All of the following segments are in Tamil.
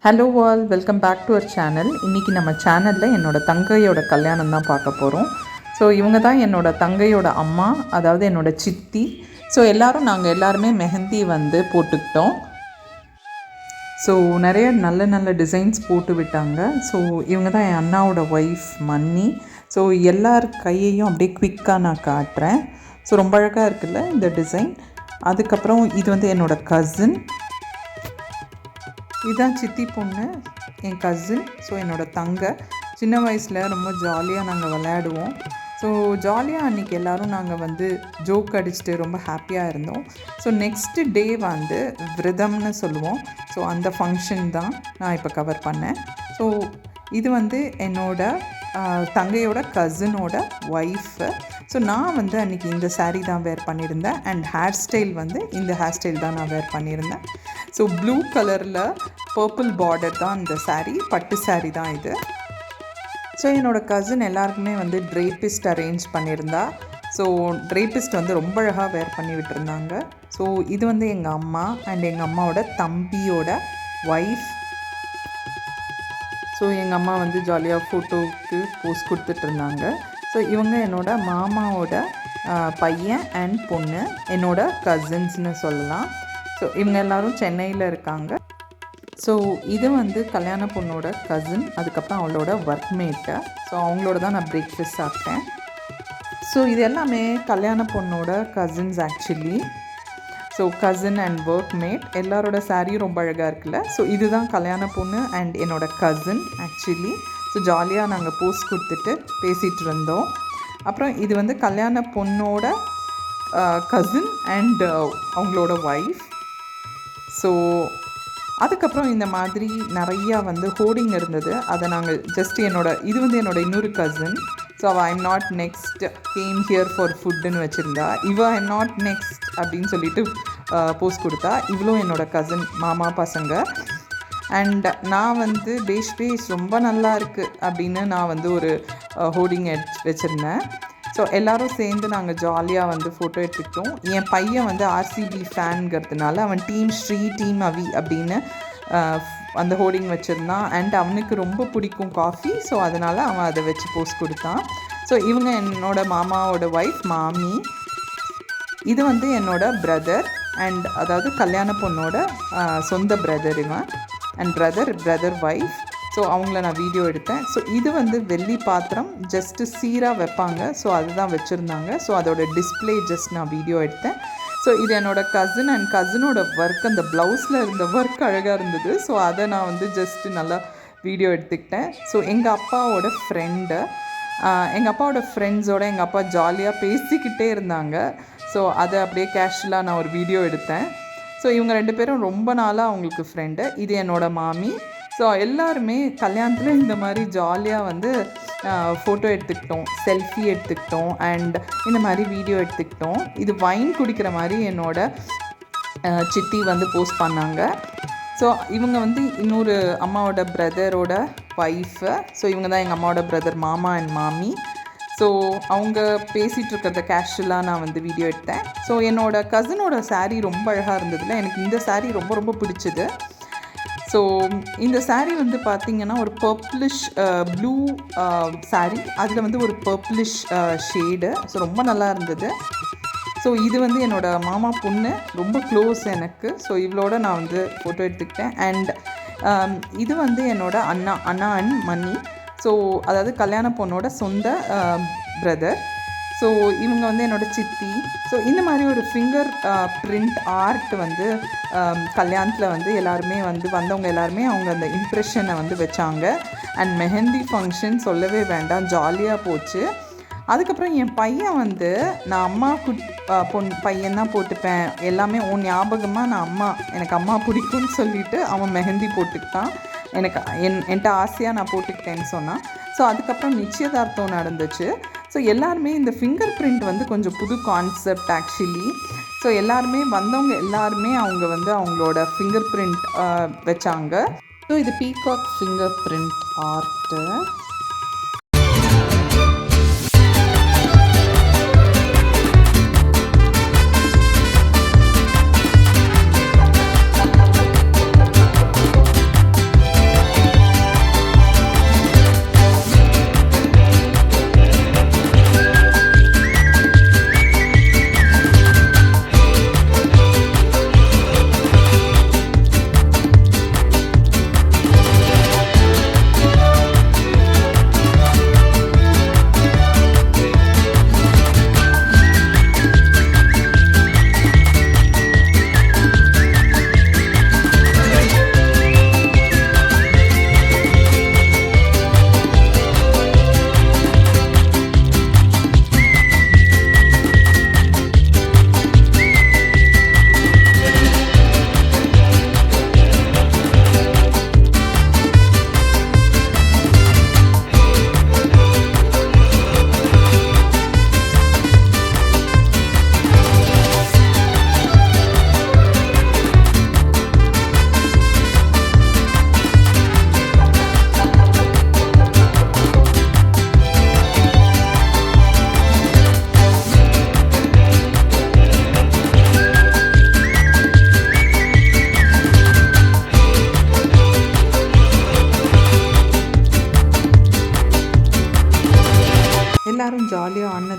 Hello all, welcome back to our channel. இன்றைக்கி நம்ம சேனலில் என்னோடய தங்கையோட கல்யாணம் தான் பார்க்க போகிறோம். ஸோ இவங்க தான் என்னோடய தங்கையோட அம்மா, அதாவது என்னோடய சித்தி. ஸோ நாங்கள் எல்லாருமே மெஹந்தி வந்து போட்டுக்கிட்டோம். ஸோ நிறைய நல்ல நல்ல டிசைன்ஸ் போட்டு விட்டாங்க. ஸோ இவங்க தான் என் அண்ணாவோட ஒய்ஃப் மன்னி. ஸோ எல்லார் கையையும் அப்படியே குவிக்காக நான் காட்டுறேன். ஸோ ரொம்ப அழகாக இருக்குல்ல இந்த டிசைன். அதுக்கப்புறம் இது வந்து என்னோடய கசின், இதுதான் சித்தி பொண்ணு, என் கசின். ஸோ என்னோடய தங்கை. சின்ன வயசில் ரொம்ப ஜாலியாக நாங்கள் விளையாடுவோம். ஸோ ஜாலியாக அன்றைக்கி எல்லோரும் நாங்கள் வந்து ஜோக் அடிச்சுட்டு ரொம்ப ஹாப்பியாக இருந்தோம். ஸோ நெக்ஸ்ட்டு டே வந்து விரதம்னு சொல்லுவோம். ஸோ அந்த ஃபங்க்ஷன் தான் நான் இப்போ கவர் பண்ணேன். ஸோ இது வந்து என்னோடய தங்கையோட கசினோட ஒய்ஃபு. ஸோ நான் வந்து அன்றைக்கி இந்த சாரீ தான் வேர் பண்ணியிருந்தேன். அண்ட் ஹேர் ஸ்டைல் வந்து இந்த ஹேர் ஸ்டைல் தான் நான் வேர் பண்ணியிருந்தேன். ஸோ ப்ளூ கலரில் பர்பிள் பார்டர் தான் இந்த சாரீ, பட்டு சாரீ தான் இது. ஸோ என்னோடய கசின் எல்லாருக்குமே வந்து ட்ரேபிஸ்ட் அரேஞ்ச் பண்ணியிருந்தா. ஸோ ட்ரேபிஸ்ட் வந்து ரொம்ப அழகாக வேர் பண்ணி விட்டுருந்தாங்க. ஸோ இது வந்து எங்கள் அம்மா அண்ட் எங்கள் அம்மாவோட தம்பியோட ஒய்ஃப். ஸோ எங்கள் அம்மா வந்து ஜாலியாக ஃபோட்டோவுக்கு போஸ் கொடுத்துட்ருந்தாங்க. ஸோ இவங்க என்னோடய மாமாவோட பையன் அண்ட் பொண்ணு, என்னோடய கசின்ஸ்னு சொல்லலாம். ஸோ இவங்க எல்லோரும் சென்னையில் இருக்காங்க. ஸோ இது வந்து கல்யாண பொண்ணோட கசின், அதுக்கப்புறம் அவளோட ஒர்க்மேட்டு. ஸோ அவங்களோட தான் நான் பிரேக்ஃபாஸ்ட் சாப்பிட்டேன். ஸோ இது எல்லாமே கல்யாண பொண்ணோட cousins actually. So cousin and workmate எல்லாரோட சாரியும் ரொம்ப அழகாக இருக்குல்ல. ஸோ இதுதான் கல்யாண பொண்ணு அண்ட் என்னோடய கசின் ஆக்சுவலி. ஸோ ஜாலியாக நாங்கள் போஸ்ட் கொடுத்துட்டு பேசிகிட்டு இருந்தோம். அப்புறம் இது வந்து கல்யாண பொண்ணோட கசின் அண்ட் அவங்களோட ஒய்ஃப். ஸோ அதுக்கப்புறம் இந்த மாதிரி நிறையா வந்து ஹோர்டிங் இருந்தது. அதை நாங்கள் ஜஸ்ட் இது வந்து என்னோடய இன்னொரு கசின். ஸோ அவள் I'm not next came here for ஃபுட்டுன்னு வச்சுருந்தா. ஐம் நாட் நெக்ஸ்ட் அப்படின்னு சொல்லிட்டு போஸ்ட் கொடுத்தா. இவளும் என்னோடய கசின், மாமா பசங்க. அண்ட் நான் வந்து பேஷ் ரொம்ப நல்லா இருக்குது அப்படின்னு நான் வந்து ஒரு ஹோர்டிங் வச்சுருந்தேன். ஸோ எல்லோரும் சேர்ந்து நாங்கள் ஜாலியாக வந்து ஃபோட்டோ எடுத்துக்கிட்டோம். என் பையன் வந்து ஆர்சிபி ஃபேனுங்கிறதுனால அவன் டீம் ஸ்ரீ, டீம் அவி அப்படின்னு அந்த ஹோர்டிங் வச்சுருந்தான். அண்ட் அவனுக்கு ரொம்ப பிடிக்கும் காஃபி. ஸோ அதனால் அவன் அதை வச்சு போஸ்ட் கொடுத்தான். ஸோ இவங்க என்னோடய மாமாவோட ஒய்ஃப் மாமி. இது வந்து என்னோடய பிரதர் அண்ட் அதாவது கல்யாண பொண்ணோட சொந்த பிரதர் இவன். And brother wife. ஸோ அவங்கள நான் வீடியோ எடுத்தேன். ஸோ இது வந்து வெள்ளி பாத்திரம் ஜஸ்ட்டு சீராக வைப்பாங்க. ஸோ அதுதான் வச்சுருந்தாங்க. ஸோ அதோட டிஸ்பிளே ஜஸ்ட் நான் வீடியோ எடுத்தேன். ஸோ இது என்னோடய கசின் அண்ட் கசினோட ஒர்க். அந்த ப்ளவுஸில் இருந்த ஒர்க் அழகாக இருந்தது. ஸோ அதை நான் வந்து ஜஸ்ட்டு நல்லா வீடியோ எடுத்துக்கிட்டேன். ஸோ எங்கள் அப்பாவோட ஃப்ரெண்ட்ஸோட எங்கள் அப்பா ஜாலியாக பேசிக்கிட்டே இருந்தாங்க. ஸோ அதை அப்படியே கேஷுவலாக நான் ஒரு வீடியோ எடுத்தேன். ஸோ இவங்க 2 பேரும் ரொம்ப நாளாக அவங்களுக்கு ஃப்ரெண்டு. இது என்னோடய மாமி. ஸோ எல்லாருமே கல்யாணத்தில் இந்த மாதிரி ஜாலியாக வந்து ஃபோட்டோ எடுத்துக்கிட்டோம், செல்ஃபி எடுத்துக்கிட்டோம் அண்ட் இந்த மாதிரி வீடியோ எடுத்துக்கிட்டோம். இது வைன் குடிக்கிற மாதிரி என்னோடய சித்தி வந்து போஸ்ட் பண்ணாங்க. ஸோ இவங்க வந்து இன்னொரு அம்மாவோட பிரதரோட ஒய்ஃபு. ஸோ இவங்க தான் எங்கள் அம்மாவோட பிரதர், மாமா அண்ட் மாமி. ஸோ அவங்க பேசிகிட்டு இருக்கிறத கேஷுவலாக நான் வந்து வீடியோ எடுத்தேன். ஸோ என்னோடய கசினோட சாரீ ரொம்ப அழகாக இருந்ததில்ல. எனக்கு இந்த சாரீ ரொம்ப ரொம்ப பிடிச்சது. ஸோ இந்த சாரீ வந்து பார்த்திங்கன்னா ஒரு பர்ப்ளிஷ் ப்ளூ சாரீ, அதில் வந்து ஒரு பர்ப்ளிஷ் ஷேடு. ஸோ ரொம்ப நல்லா இருந்தது. ஸோ இது வந்து என்னோடய மாமா பொண்ணு, ரொம்ப க்ளோஸ் எனக்கு. ஸோ இவளோட நான் வந்து ஃபோட்டோ எடுத்துக்கிட்டேன். அண்ட் இது வந்து என்னோடய அண்ணா அண்ட் மன்னி. ஸோ அதாவது கல்யாண பொண்ணோட சொந்த பிரதர். ஸோ இவங்க வந்து என்னோடய சித்தி. ஸோ இந்த மாதிரி ஒரு ஃபிங்கர் பிரிண்ட் ஆர்ட் வந்து கல்யாணத்தில் வந்து எல்லாருமே வந்து வந்தவங்க எல்லாருமே அவங்க அந்த இம்ப்ரெஷனை வந்து வச்சாங்க. அண்ட் மெஹந்தி ஃபங்க்ஷன் சொல்லவே வேண்டாம், ஜாலியாக போச்சு. அதுக்கப்புறம் என் பையன் வந்து நான் அம்மா பையன் தான் போட்டுப்பேன் எல்லாமே உன் ஞாபகமாக எனக்கு அம்மா பிடிக்கும்னு சொல்லிவிட்டு அவன் மெஹந்தி போட்டுக்கிட்டான். என்கிட்ட ஆசையாக நான் போட்டுக்கிட்டேன்னு சொன்னான். ஸோ அதுக்கப்புறம் நிச்சயதார்த்தம் நடந்துச்சு. ஸோ எல்லாருமே இந்த ஃபிங்கர் பிரிண்ட் வந்து கொஞ்சம் புது கான்செப்ட் ஆக்சுவலி. ஸோ வந்தவங்க எல்லாருமே அவங்க வந்து அவங்களோட ஃபிங்கர் பிரிண்ட் வச்சாங்க. ஸோ இது பீகாக் ஃபிங்கர் பிரிண்ட் ஆர்ட்டு.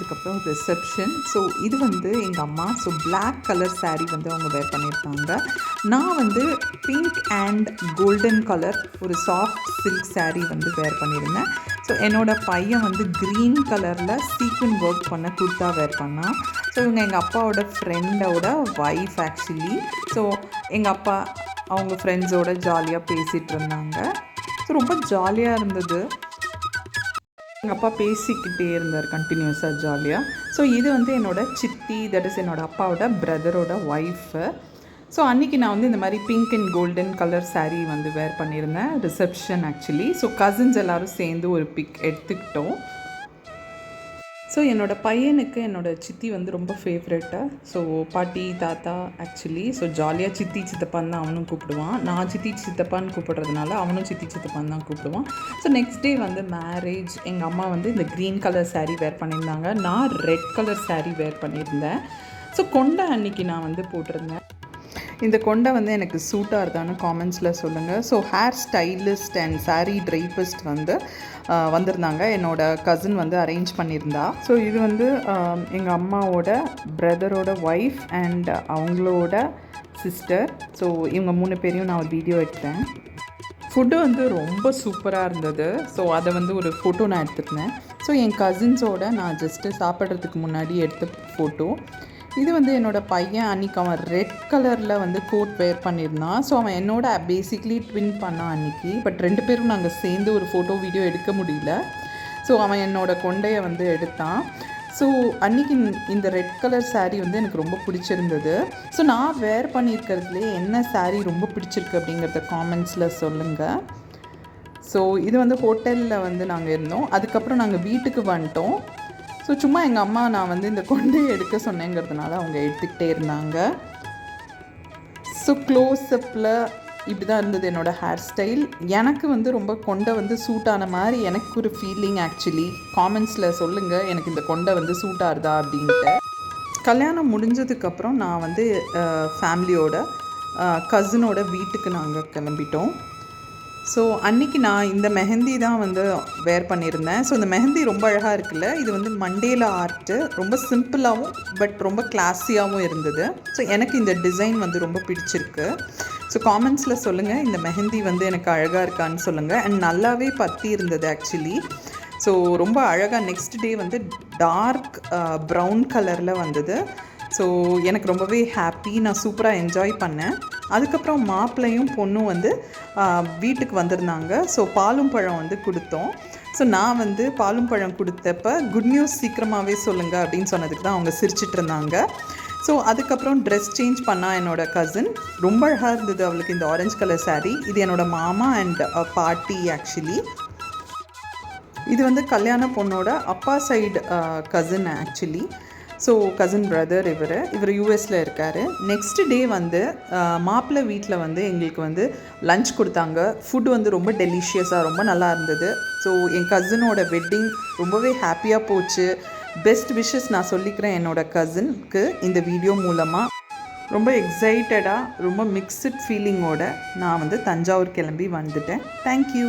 அதுக்கப்புறம் ரிசப்ஷன். ஸோ இது வந்து எங்கள் அம்மா. ஸோ பிளாக் கலர் சாரீ வந்து அவங்க வேர் பண்ணியிருக்காங்க. நான் வந்து பிங்க் அண்ட் கோல்டன் கலர் ஒரு சாஃப்ட் சில்க் சாரீ வந்து வேர் பண்ணியிருந்தேன். ஸோ என்னோடய பையன் வந்து க்ரீன் கலரில் சீக்வன் ஒர்க் பண்ண குர்த்தா வேர் பண்ணான். ஸோ இவங்க எங்கள் அப்பாவோட ஃப்ரெண்டோட ஒய்ஃப் ஆக்சுவலி. ஸோ எங்கள் அப்பா அவங்க ஃப்ரெண்ட்ஸோடு ஜாலியாக பேசிகிட்டு இருந்தாங்க. ஸோ ரொம்ப ஜாலியாக இருந்தது. எங்கள் அப்பா பேசிக்கிட்டே இருந்தார் கண்டினியூஸாக ஜாலியாக. ஸோ இது வந்து என்னோடய சித்தி, தட் இஸ் என்னோடய அப்பாவோட பிரதரோட ஒய்ஃபு. ஸோ அன்றைக்கி நான் வந்து இந்த மாதிரி pink and golden colour sari வந்து வேர் பண்ணியிருந்தேன் ரிசப்ஷன் ஆக்சுவலி. ஸோ கசின்ஸ் எல்லோரும் சேர்ந்து ஒரு பிக் எடுத்துக்கிட்டோம். ஸோ என்னோடய பையனுக்கு என்னோடய சித்தி வந்து ரொம்ப ஃபேவரெட்டு. ஸோ பாட்டி தாத்தா ஆக்சுவலி. ஸோ ஜாலியாக சித்தி சித்தப்பான்னு தான் அவனும் கூப்பிடுவான். நான் சித்தி சித்தப்பான்னு கூப்பிட்றதுனால அவனும் சித்தி சித்தப்பான்னு தான் கூப்பிடுவான். ஸோ நெக்ஸ்ட் டே வந்து மேரேஜ். எங்கள் அம்மா வந்து இந்த க்ரீன் கலர் சாரீ வேர் பண்ணியிருந்தாங்க. நான் ரெட் கலர் சாரீ வேர் பண்ணியிருந்தேன். ஸோ கொண்டை அன்றைக்கி நான் வந்து போட்டிருந்தேன். இந்த கொண்டை வந்து எனக்கு சூட்டாக இருக்கான்னு காமெண்ட்ஸில் சொல்லுங்கள். So hair stylist and sari drapist வந்து வந்திருந்தாங்க. என்னோடய கசின் வந்து அரேஞ்ச் பண்ணியிருந்தா. ஸோ இது வந்து எங்கள் அம்மாவோட பிரதரோட ஒய்ஃப் அண்ட் அவங்களோட சிஸ்டர். ஸோ இவங்க 3 பேரையும் நான் ஒரு வீடியோ எடுத்தேன். ஃபுட்டு வந்து ரொம்ப சூப்பராக இருந்தது. ஸோ அதை வந்து ஒரு ஃபோட்டோ நான் எடுத்துருந்தேன். ஸோ என் கசின்ஸோடு நான் ஜஸ்ட்டு சாப்பிட்றதுக்கு முன்னாடி எடுத்த ஃபோட்டோ. இது வந்து என்னோடய பையன் அன்றைக்கி அவன் ரெட் கலரில் வந்து கோட் வேர் பண்ணியிருந்தான். ஸோ அவன் என்னோட பேசிக்லி ட்வின் பண்ணான் அன்றைக்கி. பட் 2 பேரும் நாங்கள் சேர்ந்து ஒரு ஃபோட்டோ வீடியோ எடுக்க முடியல. ஸோ அவன் என்னோடய கொண்டையை வந்து எடுத்தான். ஸோ அன்றைக்கி இந்த ரெட் கலர் சாரீ வந்து எனக்கு ரொம்ப பிடிச்சிருந்தது. ஸோ நான் வேர் பண்ணியிருக்கிறதுலே என்ன சாரீ ரொம்ப பிடிச்சிருக்கு அப்படிங்கிறத காமெண்ட்ஸில் சொல்லுங்கள். ஸோ இது வந்து ஹோட்டலில் வந்து நாங்கள் இருந்தோம். அதுக்கப்புறம் நாங்கள் வீட்டுக்கு வந்துட்டோம். ஸோ சும்மா எங்கள் அம்மா நான் வந்து இந்த கொண்டையை எடுக்க சொன்னேங்கிறதுனால அவங்க எடுத்துக்கிட்டே இருந்தாங்க. ஸோ க்ளோஸ்அப்பில் இப்படி தான் இருந்தது என்னோடய ஹேர் ஸ்டைல். எனக்கு வந்து ரொம்ப கொண்டை வந்து சூட் ஆன மாதிரி எனக்கு ஒரு ஃபீலிங் ஆக்சுவலி. காமெண்ட்ஸில் சொல்லுங்கள் எனக்கு இந்த கொண்டை வந்து சூட் ஆகுதா அப்படின்ட்டு. கல்யாணம் முடிஞ்சதுக்கப்புறம் நான் வந்து ஃபேமிலியோட கசினோட வீட்டுக்கு நாங்கள் கிளம்பிட்டோம். ஸோ அன்றைக்கி நான் இந்த மெஹந்தி தான் வந்து வேர் பண்ணியிருந்தேன். ஸோ இந்த மெஹந்தி ரொம்ப அழகாக இருக்குல்ல. இது வந்து மண்டேல ஆர்ட்டு. ரொம்ப சிம்பிளாகவும் பட் ரொம்ப கிளாஸியாகவும் இருந்தது. ஸோ எனக்கு இந்த டிசைன் வந்து ரொம்ப பிடிச்சிருக்கு. ஸோ காமெண்ட்ஸில் சொல்லுங்கள் இந்த மெஹந்தி வந்து எனக்கு அழகாக இருக்கான்னு சொல்லுங்கள். அண்ட் நல்லாவே பற்றி இருந்தது ஆக்சுவலி. ஸோ ரொம்ப அழகாக நெக்ஸ்ட் டே வந்து டார்க் ப்ரௌன் கலரில் வந்தது. ஸோ எனக்கு ரொம்பவே ஹாப்பி. நான் சூப்பராக என்ஜாய் பண்ணேன். அதுக்கப்புறம் மாப்பிள்ளையும் பொண்ணும் வந்து வீட்டுக்கு வந்திருந்தாங்க. ஸோ பாலும் பழம் வந்து கொடுத்தோம். ஸோ நான் வந்து பாலும் பழம் கொடுத்தப்ப குட் நியூஸ் சீக்கிரமாகவே சொல்லுங்கள் அப்படின்னு சொன்னதுக்கு தான் அவங்க சிரிச்சிட்டு இருந்தாங்க. ஸோ அதுக்கப்புறம் ட்ரெஸ் சேஞ்ச் பண்ணால் என்னோடய கசின். ரொம்ப அழகாக இருந்தது அவளுக்கு இந்த ஆரஞ்சு கலர் சாரீ. இது என்னோடய மாமா அண்ட் பாட்டி ஆக்சுவலி. இது வந்து கல்யாண பொண்ணோட அப்பா side cousin actually. So cousin brother இவர் யூஎஸில் இருக்கார். நெக்ஸ்ட் டே வந்து மாப்பிள்ளை வீட்டில் வந்து எங்களுக்கு வந்து லன்ச் கொடுத்தாங்க. ஃபுட்டு வந்து ரொம்ப டெலிஷியஸாக ரொம்ப நல்லா இருந்தது. ஸோ என் கசினோட வெட்டிங் ரொம்பவே ஹாப்பியாக போச்சு. பெஸ்ட் விஷஸ் நான் சொல்லிக்கிறேன் என்னோடய கசினுக்கு இந்த வீடியோ மூலமாக. ரொம்ப எக்ஸைட்டடாக ரொம்ப மிக்ஸ்டு ஃபீலிங்கோடு நான் வந்து தஞ்சாவூர் கிளம்பி வந்துட்டேன். தேங்க்யூ.